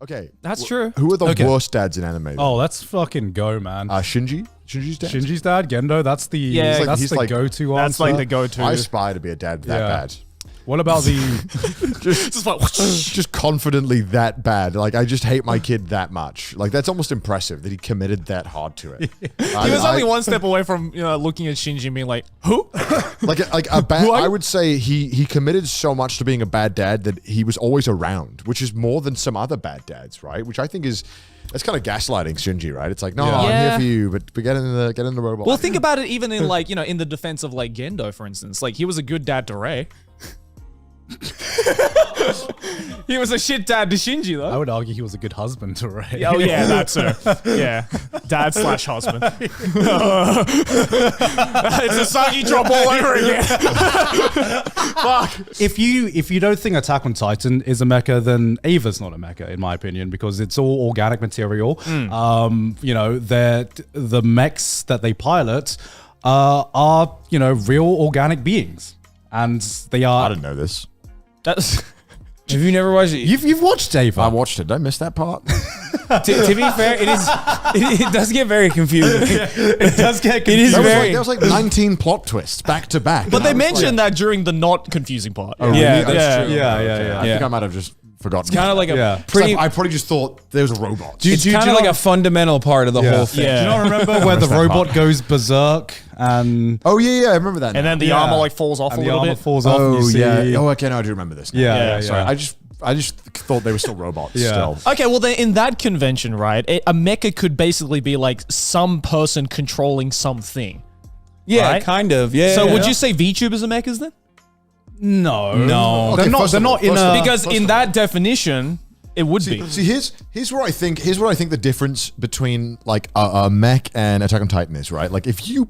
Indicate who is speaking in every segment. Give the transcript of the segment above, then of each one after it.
Speaker 1: Okay.
Speaker 2: That's true.
Speaker 1: Who are the worst dads in anime?
Speaker 3: Oh, let's fucking go, man.
Speaker 1: Shinji? Shinji's dad?
Speaker 3: Shinji's dad, Gendo, that's the
Speaker 2: he's
Speaker 3: the go-to answer.
Speaker 2: That's like the go-to.
Speaker 1: I aspire to be a dad that bad.
Speaker 3: What about the...
Speaker 1: just confidently that bad. Like, I just hate my kid that much. Like, that's almost impressive that he committed that hard to it.
Speaker 2: He was only one step away from looking at Shinji and being like, who?
Speaker 1: like a bad. I would say he committed so much to being a bad dad that he was always around, which is more than some other bad dads, right? Which I think is. It's kind of gaslighting Shinji, right? It's like, no, I'm here for you, but get in the robot.
Speaker 2: Well, think about it even in like, in the defense of like Gendo, for instance. Like, he was a good dad to Rei. He was a shit dad to Shinji, though.
Speaker 3: I would argue he was a good husband to Rei.
Speaker 2: Oh, yeah, that's her. Yeah. Dad / husband. It's a Sagi drop all over again. Fuck.
Speaker 3: If you don't think Attack on Titan is a mecha, then Ava's not a mecha, in my opinion, because it's all organic material. That the mechs that they pilot are real organic beings, and they are.
Speaker 1: I didn't know this.
Speaker 2: That's.
Speaker 4: Have you never watched it?
Speaker 3: You've watched Ava.
Speaker 1: I watched it. Did I miss that part?
Speaker 4: To be fair, it does get very confusing.
Speaker 3: It does get confusing.
Speaker 1: There was like 19 plot twists back to back.
Speaker 2: But they mentioned that during the not confusing part.
Speaker 1: Oh, really?
Speaker 4: Yeah,
Speaker 1: That's true.
Speaker 3: Yeah.
Speaker 1: I think I might have just forgotten.
Speaker 4: It's kind of like a pretty.
Speaker 1: I probably just thought there was a robot.
Speaker 4: It's kind of like a fundamental part of the whole thing.
Speaker 2: Yeah.
Speaker 3: Do you not remember where the robot goes berserk and?
Speaker 1: Oh yeah, I remember that.
Speaker 2: And then the armor like falls off
Speaker 3: and
Speaker 2: a
Speaker 3: the
Speaker 2: little
Speaker 3: armor
Speaker 2: bit.
Speaker 3: falls off. And you see,
Speaker 1: Oh, okay, no, I do remember this. Now.
Speaker 3: Yeah.
Speaker 1: Sorry, I just thought they were still robots.
Speaker 3: Yeah.
Speaker 1: Still.
Speaker 2: Okay, well then in that convention, right, a mecha could basically be like some person controlling something.
Speaker 4: Yeah,
Speaker 2: right?
Speaker 4: kind of. Yeah.
Speaker 2: So would you say VTubers are mechas then?
Speaker 3: No.
Speaker 1: Okay,
Speaker 3: They're not in a.
Speaker 2: Because in that definition, it would be.
Speaker 1: See, here's where I think the difference between like a mech and Attack on Titan is, right? Like if you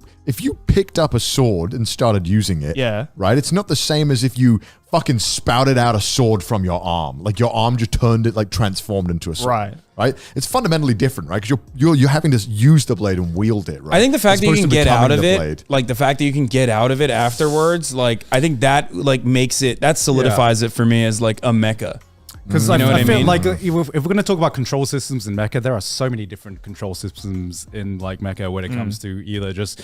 Speaker 1: picked up a sword and started using it, right? It's not the same as if you fucking spouted out a sword from your arm. Like your arm just turned it, like transformed into a sword. Right? It's fundamentally different, right? Because you're having to use the blade and wield it, right?
Speaker 4: I think the fact that you can get out of it,
Speaker 1: blade.
Speaker 4: like the fact that you can get out of it afterwards, like I think that like that solidifies it for me as like a mecha.
Speaker 3: Because
Speaker 4: You know what
Speaker 3: I
Speaker 4: I
Speaker 3: feel
Speaker 4: mean?
Speaker 3: like if we're going to talk about control systems in mecha, there are so many different control systems in like mecha when it comes to either just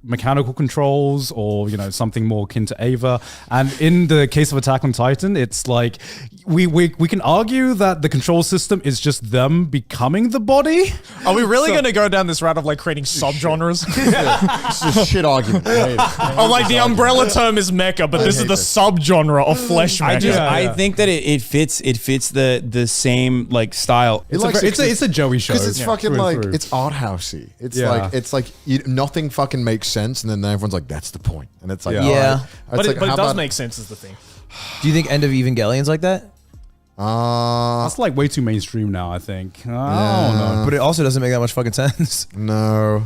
Speaker 3: mechanical controls or something more akin to Ava. And in the case of Attack on Titan, it's like we can argue that the control system is just them becoming the body.
Speaker 2: Are we really going to go down this route of like creating subgenres?
Speaker 1: It's a shit argument.
Speaker 2: Oh, like the umbrella term is mecha, but this is the subgenre of flesh mecha.
Speaker 4: I think that it fits the same like style.
Speaker 3: It's a Joey show.
Speaker 1: Because it's fucking like
Speaker 3: through.
Speaker 1: it's art housey. It's like nothing fucking makes sense, and then everyone's like, "That's the point," and it's like,
Speaker 4: Yeah.
Speaker 2: But
Speaker 1: like,
Speaker 2: it does make sense is the thing.
Speaker 5: Do you think End of Evangelion's like that?
Speaker 3: That's like way too mainstream now, I think. I don't know.
Speaker 5: But it also doesn't make that much fucking sense.
Speaker 1: No.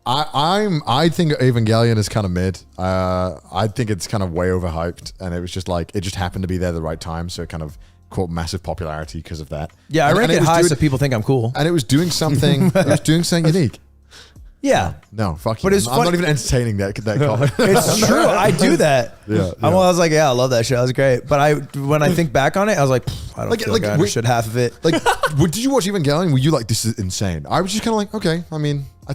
Speaker 1: I think Evangelion is kind of mid. I think it's kind of way overhyped, and it was just like it just happened to be there at the right time, so it kind of caught massive popularity because of that.
Speaker 5: Yeah, I rank it high so people think I'm cool.
Speaker 1: And it was doing something. It was doing something unique.
Speaker 5: Yeah.
Speaker 1: No, fuck you.
Speaker 5: But it's
Speaker 1: I'm not even entertaining that comment.
Speaker 5: It's true. I do that.
Speaker 1: Yeah.
Speaker 5: I was like, yeah, I love that shit. That was great. But when I think back on it, I was like, I don't feel like I understood half of it.
Speaker 1: Like, did you watch Evangelion? Were you like, this is insane? I was just kind of like, okay. I mean, I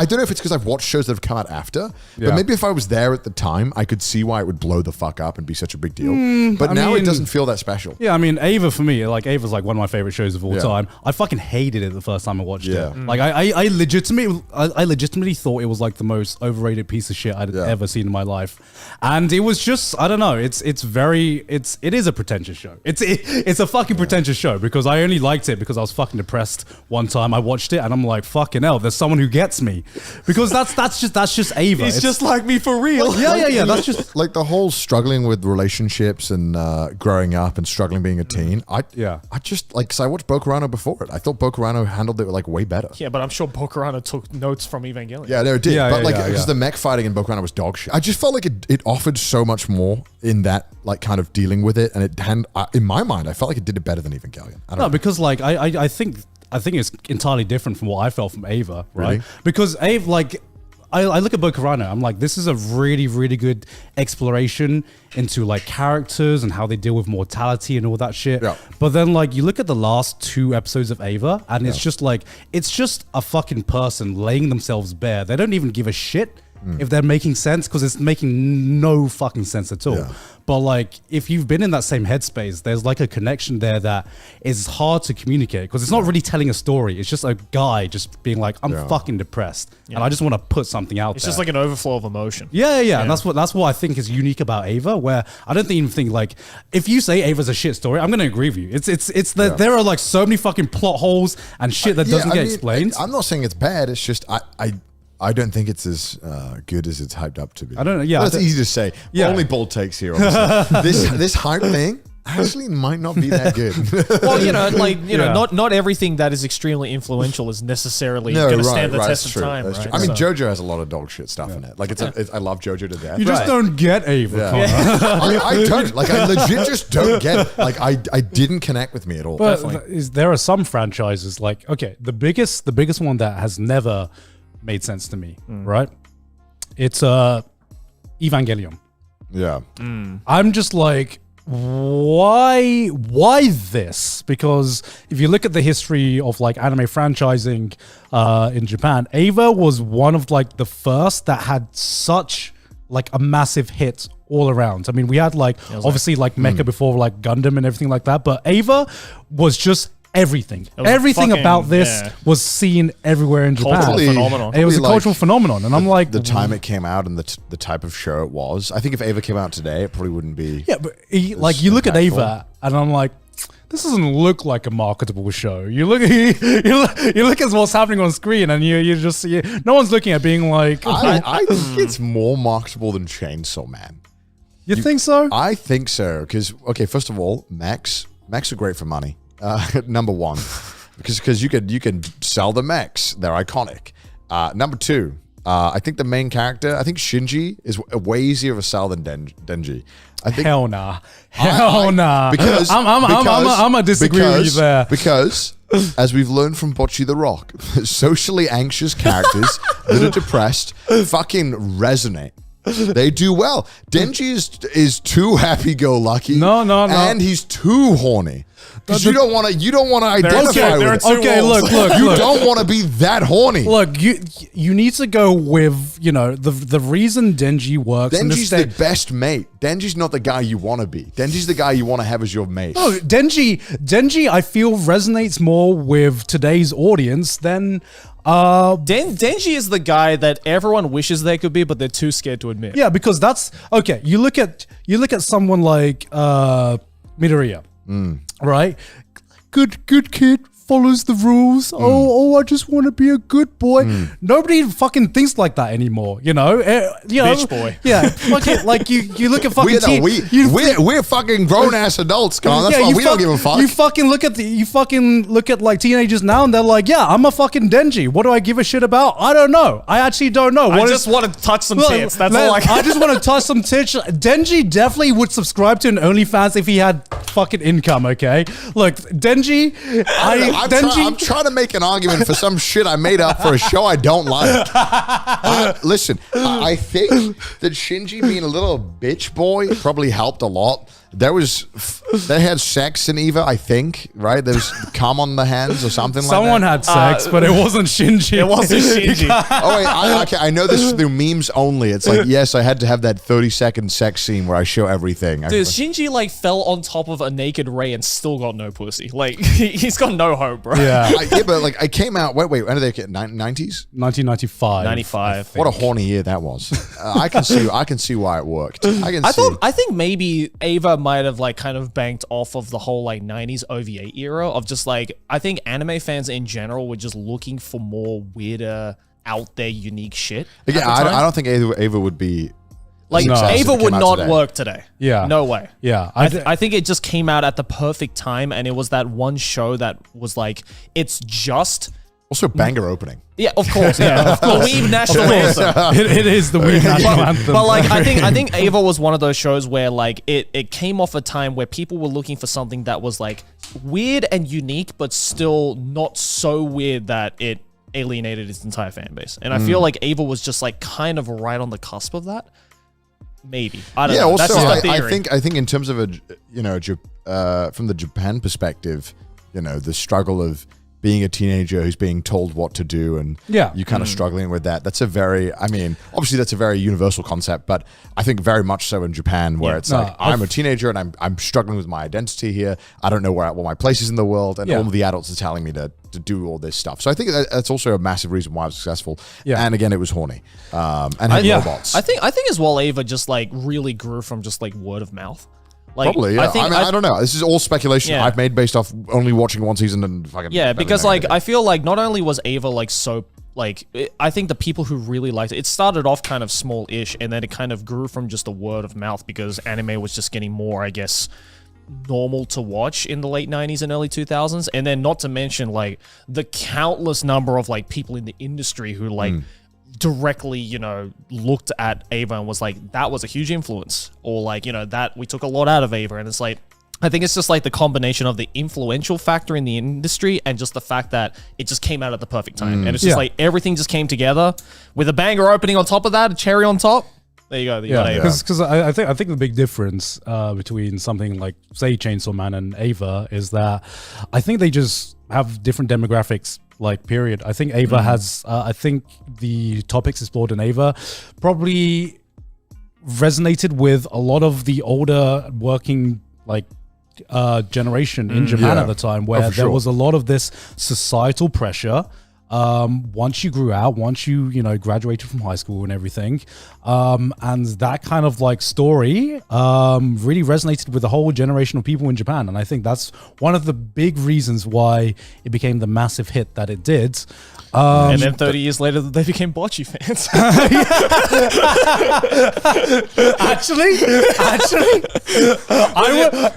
Speaker 1: don't know if it's because I've watched shows that have come out after, but maybe if I was there at the time, I could see why it would blow the fuck up and be such a big deal. But now it doesn't feel that special.
Speaker 3: Yeah, I mean, Ava for me, like Ava's like one of my favorite shows of all time. I fucking hated it the first time I watched it. Like I legitimately thought it was like the most overrated piece of shit I'd ever seen in my life, and it was just I don't know. It is a pretentious show. It's a fucking pretentious show because I only liked it because I was fucking depressed one time. I watched it and I'm like, fucking hell, there's someone who gets me, because that's just Ava.
Speaker 2: It's just like me for real.
Speaker 3: Yeah. That's just
Speaker 1: like the whole struggling with relationships and growing up and struggling being a teen. I just like, because I watched Bokurano before it. I thought Bokurano handled it like way better.
Speaker 2: Yeah, but I'm sure Bokurano took notes from Evangelion.
Speaker 1: Yeah, no, it did. Because the mech fighting in Bokurano was dog shit. I just felt like it offered so much more in that like kind of dealing with it, and in my mind, I felt like it did it better than Evangelion.
Speaker 3: Because like I think it's entirely different from what I felt from Ava, right?
Speaker 1: Really?
Speaker 3: Because Ava, like, I look at Bokurano, I'm like, this is a really, really good exploration into like characters and how they deal with mortality and all that shit.
Speaker 1: Yeah.
Speaker 3: But then like you look at the last 2 episodes of Ava and it's just like, it's just a fucking person laying themselves bare. They don't even give a shit if they're making sense, because it's making no fucking sense at all.
Speaker 1: Yeah.
Speaker 3: But like, if you've been in that same headspace, there's like a connection there that is hard to communicate, because it's not really telling a story. It's just a guy just being like, I'm fucking depressed and I just want to put something out
Speaker 2: It's
Speaker 3: there.
Speaker 2: just like an overflow of emotion.
Speaker 3: Yeah. And that's what I think is unique about Ava, where I don't even think like, if you say Ava's a shit story, I'm going to agree with you. It's that there are like so many fucking plot holes and shit that doesn't get explained.
Speaker 1: I'm not saying it's bad. It's just I don't think it's as good as it's hyped up to be.
Speaker 3: I don't know. Yeah,
Speaker 1: that's easy to say.
Speaker 3: Yeah.
Speaker 1: Only bold takes here. Obviously. this hype thing actually might not be that good.
Speaker 2: Well, not everything that is extremely influential is necessarely going to stand the test of time. Right?
Speaker 1: I mean, JoJo has a lot of dog shit stuff in it. Like I love JoJo to death.
Speaker 3: You just don't get Ava.
Speaker 1: Yeah. I don't. Like I legit just don't get it. Like I didn't connect with me at all.
Speaker 3: But there are some franchises like, okay, the biggest one that has never made sense to me, right? It's Evangelion.
Speaker 1: Yeah.
Speaker 3: I'm just like, why this? Because if you look at the history of like anime franchising in Japan, Ava was one of like the first that had such like a massive hit all around. I mean, we had like obviously like Mecha before, like Gundam and everything like that, but Ava was just everything. Everything about this was seen everywhere in Japan.
Speaker 2: Cultural phenomenon.
Speaker 3: It was a cultural phenomenon, and I'm like,
Speaker 1: the time it came out and the type of show it was. I think if Ava came out today, it probably wouldn't be.
Speaker 3: Yeah, but like you look at Ava, and I'm like, this doesn't look like a marketable show. You look at what's happening on screen, and you just no one's looking at being like.
Speaker 1: I think it's more marketable than Chainsaw Man.
Speaker 3: You think so?
Speaker 1: I think so, because first of all, mechs are great for money. Number one, because you can sell the mechs, they're iconic. Number two, I think the main character, I think Shinji is way easier of a sell than Denji. I think
Speaker 3: hell nah. Because I'm gonna disagree with you there.
Speaker 1: Because as we've learned from Bocce the Rock, socially anxious characters that are depressed fucking resonate. They do well. Denji is too happy-go-lucky.
Speaker 3: No.
Speaker 1: And he's too horny. Because you don't want to identify with it.
Speaker 3: Okay, look.
Speaker 1: You don't want to be that horny.
Speaker 3: Look, you need to go with, the reason Denji works.
Speaker 1: Denji's the best mate. Denji's not the guy you want to be. Denji's the guy you want to have as your mate.
Speaker 3: No, Denji, I feel resonates more with today's audience than.
Speaker 2: Denji is the guy that everyone wishes they could be, but they're too scared to admit.
Speaker 3: Yeah, because that's okay. You look at someone like Midoriya, right? Good kid, follows the rules. Oh, I just want to be a good boy. Nobody fucking thinks like that anymore.
Speaker 2: Bitch boy.
Speaker 3: Yeah, like you look at fucking.
Speaker 1: We're fucking grown ass adults, Con. That's why we don't give a fuck.
Speaker 3: You fucking look at like teenagers now, and they're like, yeah, I'm a fucking Denji. What do I give a shit about? I don't know. I actually don't know.
Speaker 2: I just want to touch some tits. That's all I
Speaker 3: just want to touch some tits. Denji definitely would subscribe to an OnlyFans if he had fucking income. Okay, look, Denji.
Speaker 1: I'm trying to make an argument for some shit I made up for a show I don't like. Listen, I think that Shinji being a little bitch boy probably helped a lot. They had sex in Eva, I think, right? There was cum on the hands or something like that.
Speaker 3: Someone had sex, but it wasn't Shinji.
Speaker 2: It wasn't Shinji.
Speaker 1: Oh, wait, I know this through memes only. It's like, yes, I had to have that 30-second sex scene where I show everything.
Speaker 2: Dude, Shinji like fell on top of a naked Rei and still got no pussy. Like, he's got no hope, bro.
Speaker 3: Yeah.
Speaker 1: But like, I came out, wait, when did they get, 90s?
Speaker 3: 1995.
Speaker 2: 95.
Speaker 1: What a horny year that was. I can see why it worked.
Speaker 2: I think maybe Ava might have like kind of banked off of the whole like 90s OVA era of just like, I think anime fans in general were just looking for more weirder, out there, unique shit.
Speaker 1: Yeah, I don't think Ava would be
Speaker 2: like Ava would not work today.
Speaker 3: Yeah,
Speaker 2: no way.
Speaker 3: Yeah,
Speaker 2: I think it just came out at the perfect time, and it was that one show that was like, it's just.
Speaker 1: Also, banger opening.
Speaker 2: Yeah, of course. Yeah, the Weeb national anthem.
Speaker 3: It is the Weeb national anthem.
Speaker 2: But like, I think Ava was one of those shows where like it came off a time where people were looking for something that was like weird and unique, but still not so weird that it alienated its entire fan base. And I feel like Ava was just like kind of right on the cusp of that. Maybe. I don't know.
Speaker 1: Also,
Speaker 2: that's just a theory.
Speaker 1: I think in terms of from the Japan perspective, the struggle of being a teenager who's being told what to do and you kind of struggling with that. That's obviously that's a very universal concept, but I think very much so in Japan where it's like, I'm a teenager and I'm struggling with my identity here. I don't know what my place is in the world, and all of the adults are telling me to do all this stuff. So I think that's also a massive reason why I was successful. Yeah. And again, it was horny. And had robots.
Speaker 2: I think as well, Ava just like really grew from just like word of mouth. Like,
Speaker 1: probably, yeah. I don't know. This is all speculation I've made based off only watching one season and fucking.
Speaker 2: Yeah, because like I feel like not only was Ava like so like I think the people who really liked it started off kind of small-ish, and then it kind of grew from just a word of mouth because anime was just getting more, I guess, normal to watch in the late 90s and early 2000s, and then not to mention like the countless number of like people in the industry who like. Directly, looked at Ava and was like, that was a huge influence, or like, that we took a lot out of Ava. And it's like, I think it's just like the combination of the influential factor in the industry and just the fact that it just came out at the perfect time. And it's just like everything just came together with a banger opening on top of that, a cherry on top. There you go.
Speaker 3: Because I think the big difference between something like, say, Chainsaw Man and Ava is that I think they just have different demographics. Like, period. I think Ava has, I think the topics explored in Ava probably resonated with a lot of the older working, like, generation in Japan at the time, where there was a lot of this societal pressure. Once you grew out, once you graduated from high school and everything, and that kind of like story really resonated with the whole generation of people in Japan. And I think that's one of the big reasons why it became the massive hit that it did.
Speaker 2: And then 30 years later, they became bocce fans. Actually,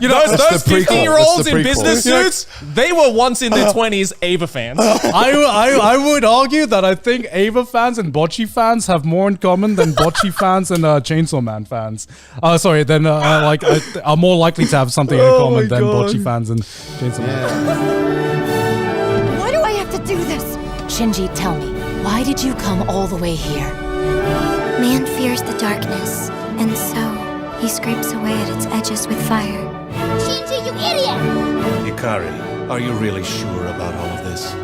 Speaker 2: those 15-year-olds in business suits, they were once in their 20s Ava fans.
Speaker 3: I would argue that I think Ava fans and bocce fans have more in common than bocce fans and Chainsaw Man fans. Are more likely to have something in common than bocce fans and Chainsaw Man.
Speaker 6: Why do I have to do this? Shinji, tell me, why did you come all the way here?
Speaker 7: Man fears the darkness, and so he scrapes away at its edges with fire.
Speaker 6: Shinji, you idiot!
Speaker 8: Hikari, are you really sure about all of this?